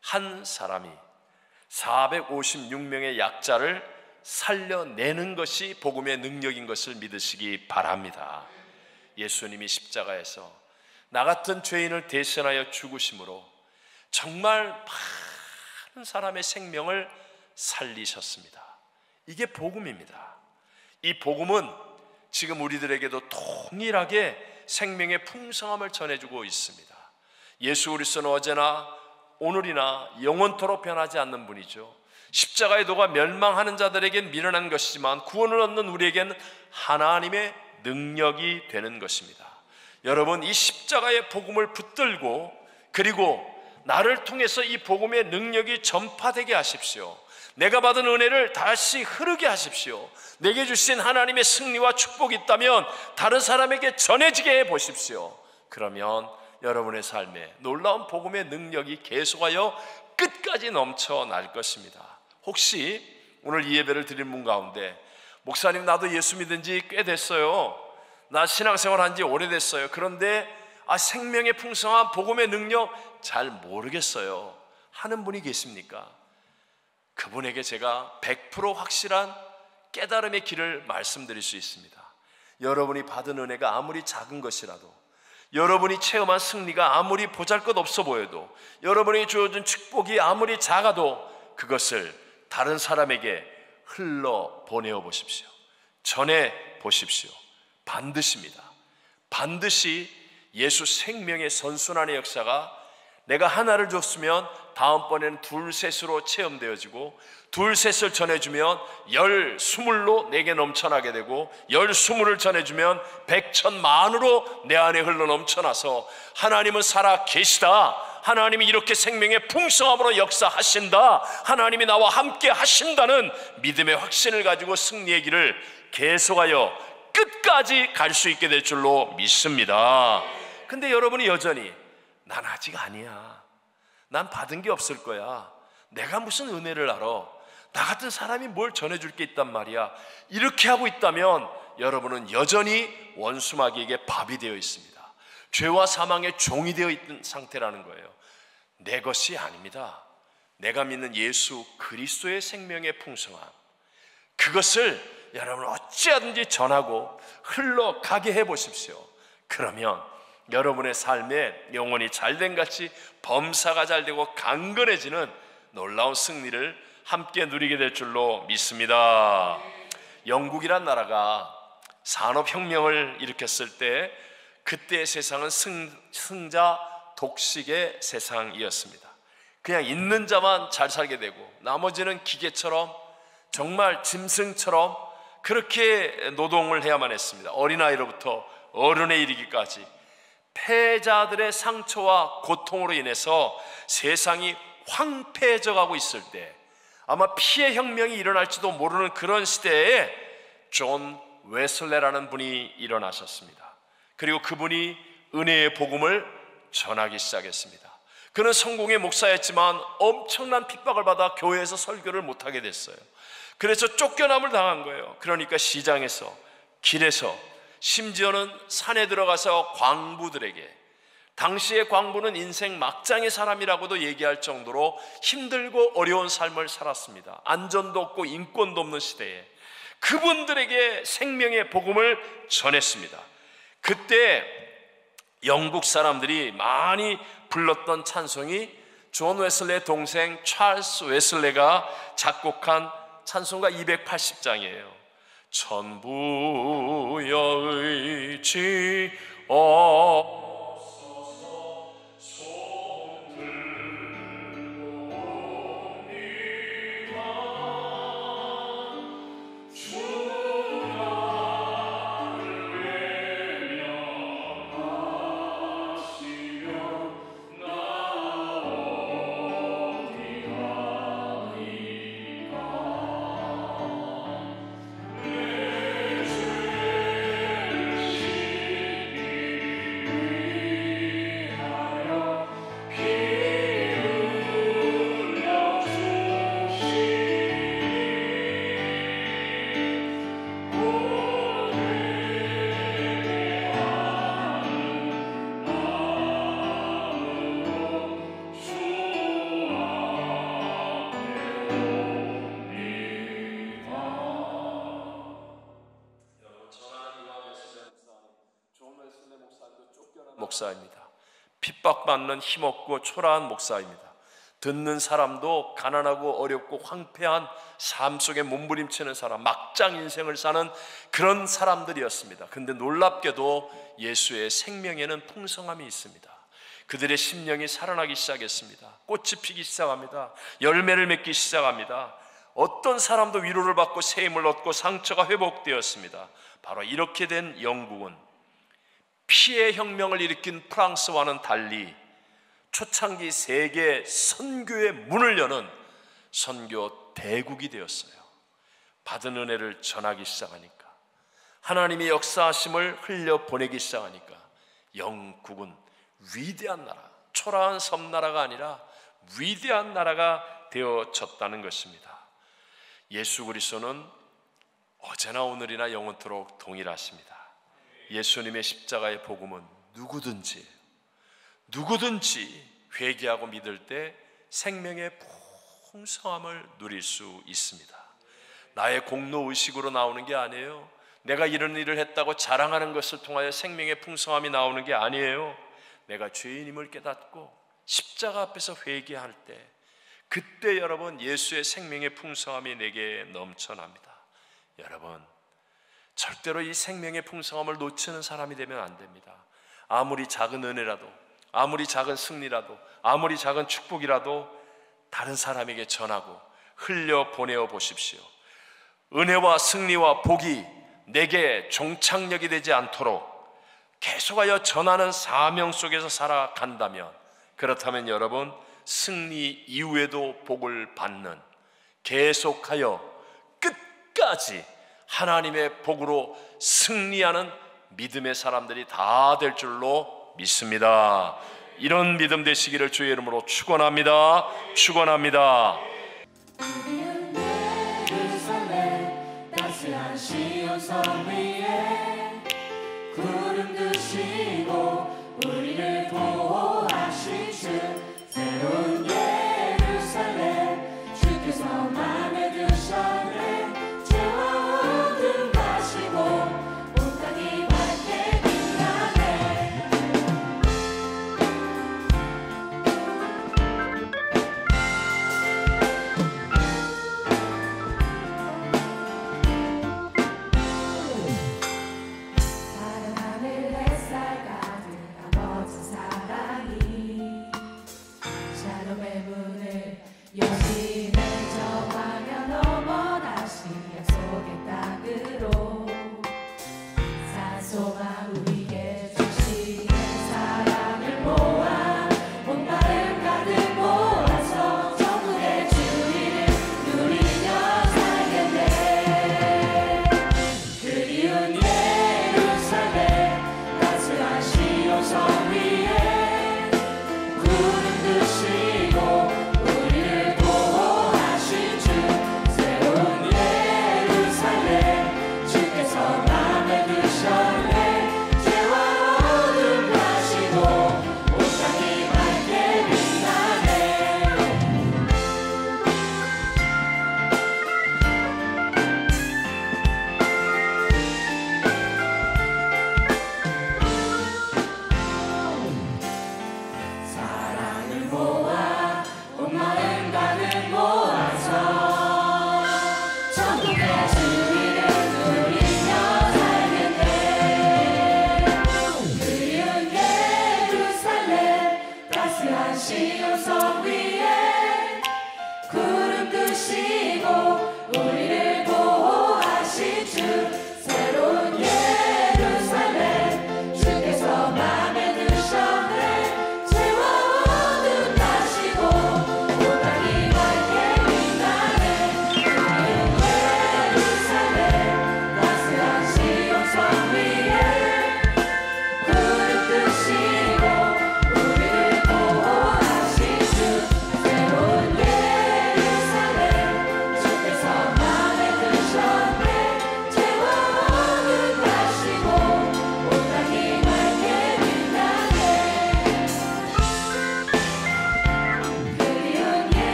한 사람이 456명의 약자를 살려내는 것이 복음의 능력인 것을 믿으시기 바랍니다. 예수님이 십자가에서 나 같은 죄인을 대신하여 죽으심으로 정말 많은 사람의 생명을 살리셨습니다. 이게 복음입니다. 이 복음은 지금 우리들에게도 동일하게 생명의 풍성함을 전해주고 있습니다. 예수 그리스도는 어제나 오늘이나 영원토록 변하지 않는 분이죠. 십자가의 도가 멸망하는 자들에겐 미련한 것이지만 구원을 얻는 우리에게는 하나님의 능력이 되는 것입니다. 여러분, 이 십자가의 복음을 붙들고, 그리고 나를 통해서 이 복음의 능력이 전파되게 하십시오. 내가 받은 은혜를 다시 흐르게 하십시오. 내게 주신 하나님의 승리와 축복이 있다면 다른 사람에게 전해지게 해보십시오. 그러면 여러분의 삶에 놀라운 복음의 능력이 계속하여 끝까지 넘쳐날 것입니다. 혹시 오늘 이 예배를 드린 분 가운데, 목사님 나도 예수 믿은 지 꽤 됐어요, 나 신앙생활 한 지 오래됐어요, 그런데 생명의 풍성한 복음의 능력 잘 모르겠어요 하는 분이 계십니까? 그분에게 제가 100% 확실한 깨달음의 길을 말씀드릴 수 있습니다. 여러분이 받은 은혜가 아무리 작은 것이라도, 여러분이 체험한 승리가 아무리 보잘것없어 보여도, 여러분이 주어진 축복이 아무리 작아도 그것을 다른 사람에게 흘러 보내어 보십시오. 전해 보십시오. 반드시입니다. 반드시 예수 생명의 선순환의 역사가 내가 하나를 줬으면 다음번에는 둘, 셋으로 체험되어지고, 둘, 셋을 전해주면 10, 20로 내게 넘쳐나게 되고, 10, 20을 전해주면 100, 1000만으로 내 안에 흘러 넘쳐나서 하나님은 살아 계시다, 하나님이 이렇게 생명의 풍성함으로 역사하신다, 하나님이 나와 함께 하신다는 믿음의 확신을 가지고 승리의 길을 계속하여 끝까지 갈 수 있게 될 줄로 믿습니다. 근데 여러분이 여전히 난 아직 아니야, 난 받은 게 없을 거야, 내가 무슨 은혜를 알아, 나 같은 사람이 뭘 전해줄 게 있단 말이야, 이렇게 하고 있다면 여러분은 여전히 원수마귀에게 밥이 되어 있습니다. 죄와 사망의 종이 되어 있는 상태라는 거예요. 내 것이 아닙니다. 내가 믿는 예수 그리스도의 생명의 풍성함, 그것을 여러분 어찌하든지 전하고 흘러가게 해보십시오. 그러면 여러분의 삶에 영혼이 잘된 같이 범사가 잘되고 강건해지는 놀라운 승리를 함께 누리게 될 줄로 믿습니다. 영국이란 나라가 산업혁명을 일으켰을 때, 그때의 세상은 승자 독식의 세상이었습니다. 그냥 있는 자만 잘 살게 되고 나머지는 기계처럼, 정말 짐승처럼 그렇게 노동을 해야만 했습니다. 어린아이로부터 어른에 이르기까지 패자들의 상처와 고통으로 인해서 세상이 황폐해져 가고 있을 때, 아마 피해 혁명이 일어날지도 모르는 그런 시대에 존 웨슬레라는 분이 일어나셨습니다. 그리고 그분이 은혜의 복음을 전하기 시작했습니다. 그는 성공의 목사였지만 엄청난 핍박을 받아 교회에서 설교를 못하게 됐어요. 그래서 쫓겨남을 당한 거예요. 그러니까 시장에서, 길에서, 심지어는 산에 들어가서 광부들에게, 당시의 광부는 인생 막장의 사람이라고도 얘기할 정도로 힘들고 어려운 삶을 살았습니다. 안전도 없고 인권도 없는 시대에 그분들에게 생명의 복음을 전했습니다. 그때 영국 사람들이 많이 불렀던 찬송이 존 웨슬레의 동생 찰스 웨슬레가 작곡한 찬송가 280장이에요. 천부여 의지어 목사입니다. 핍박받는 힘없고 초라한 목사입니다. 듣는 사람도 가난하고 어렵고 황폐한 삶 속에 몸부림치는 사람, 막장 인생을 사는 그런 사람들이었습니다. 그런데 놀랍게도 예수의 생명에는 풍성함이 있습니다. 그들의 심령이 살아나기 시작했습니다. 꽃이 피기 시작합니다. 열매를 맺기 시작합니다. 어떤 사람도 위로를 받고 새 힘을 얻고 상처가 회복되었습니다. 바로 이렇게 된 영국은 피해 혁명을 일으킨 프랑스와는 달리 초창기 세계 선교의 문을 여는 선교 대국이 되었어요. 받은 은혜를 전하기 시작하니까, 하나님의 역사하심을 흘려보내기 시작하니까 영국은 위대한 나라, 초라한 섬나라가 아니라 위대한 나라가 되어졌다는 것입니다. 예수 그리스도는 어제나 오늘이나 영원토록 동일하십니다. 예수님의 십자가의 복음은 누구든지 회개하고 믿을 때 생명의 풍성함을 누릴 수 있습니다. 나의 공로의식으로 나오는 게 아니에요. 내가 이런 일을 했다고 자랑하는 것을 통하여 생명의 풍성함이 나오는 게 아니에요. 내가 죄인임을 깨닫고 십자가 앞에서 회개할 때, 그때 여러분 예수의 생명의 풍성함이 내게 넘쳐납니다. 여러분 절대로 이 생명의 풍성함을 놓치는 사람이 되면 안 됩니다. 아무리 작은 은혜라도, 아무리 작은 승리라도, 아무리 작은 축복이라도 다른 사람에게 전하고 흘려보내어 보십시오. 은혜와 승리와 복이 내게 종착역이 되지 않도록 계속하여 전하는 사명 속에서 살아간다면, 그렇다면 여러분 승리 이후에도 복을 받는, 계속하여 끝까지 하나님의 복으로 승리하는 믿음의 사람들이 다 될 줄로 믿습니다. 이런 믿음 되시기를 주의 이름으로 축원합니다. 축원합니다. 예루살렘 따스한 시온 섬 위에 구름 드시고 우리를 보호하신 주, 새로운 예루살렘 주께서 맘에 드셨네.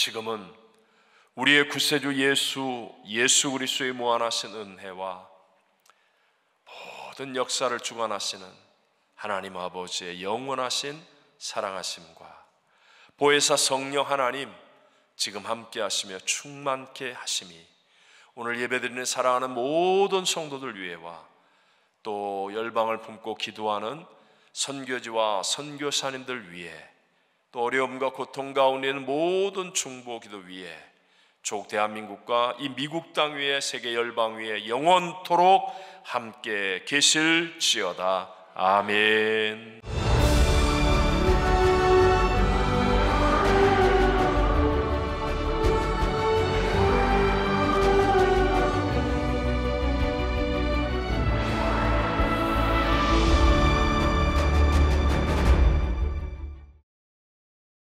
지금은 우리의 구세주 예수 그리스도의 무한하신 은혜와 모든 역사를 주관하시는 하나님 아버지의 영원하신 사랑하심과 보혜사 성령 하나님 지금 함께 하시며 충만케 하심이 오늘 예배드리는 사랑하는 모든 성도들 위에와 또 열방을 품고 기도하는 선교지와 선교사님들 위에 또 어려움과 고통 가운데 있는 모든 중보 기도 위에 조국 대한민국과 이 미국 땅 위에 세계 열방 위에 영원토록 함께 계실지어다. 아멘.